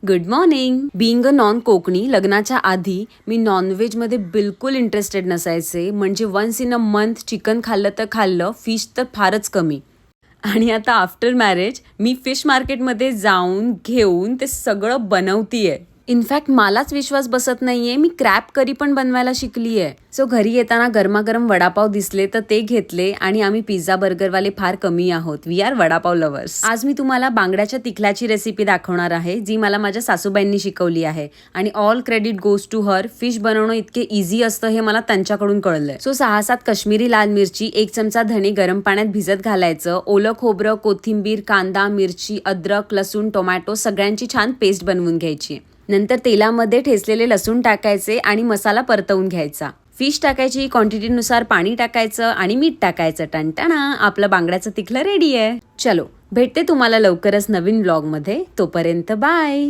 Good morning. Being a non Konkani, लग्नाच्या आधी मी नॉनव्हेजमध्ये बिलकुल इंटरेस्टेड नसायचे. म्हणजे once in a month chicken खाल्लं तर खाल्लं, फिश तर फारच कमी. आणि आता आफ्टर मॅरेज मी फिश मार्केटमध्ये जाऊन घेऊन ते सगळं बनवतीये. इनफॅक्ट मलाच विश्वास बसत नाहीये, मी क्रॅब करी पण बनवायला शिकलीये. सो घरी येताना गरमागरम वडापाव दिसले तर ते घेतले आणि आम्ही पिझ्झा बर्गरवाले फार कमी आहोत. We are vada pav lovers. आज मी तुम्हाला बांगड्याच्या तिखल्याची रेसिपी दाखवणार आहे, जी मला माझ्या सासूबाईंनी शिकवली आहे. आणि all credit goes to her. Fish बनवणं इतके इझी असतं हे मला त्यांच्याकडून कळलंय. सो 6-7 काश्मीरी लाल मिरची, 1 चमचा धणे गरम पाण्यात भिजत घालायचं. ओलं खोबरं, कोथिंबीर, कांदा, मिरची, अद्रक, लसूण, टोमॅटो सगळ्यांची छान पेस्ट बनवून घ्यायची. नंतर तेलामध्ये ठेचलेले लसूण टाकायचे आणि मसाला परतवून घ्यायचा. फिश टाकायची, क्वांटिटीनुसार पाणी टाकायचं आणि मीठ टाकायचं. टणटणा, आपलं बांगड्याचं तिखलं रेडी आहे. चलो, भेटते तुम्हाला लवकरच नवीन व्लॉगमध्ये. तोपर्यंत बाय.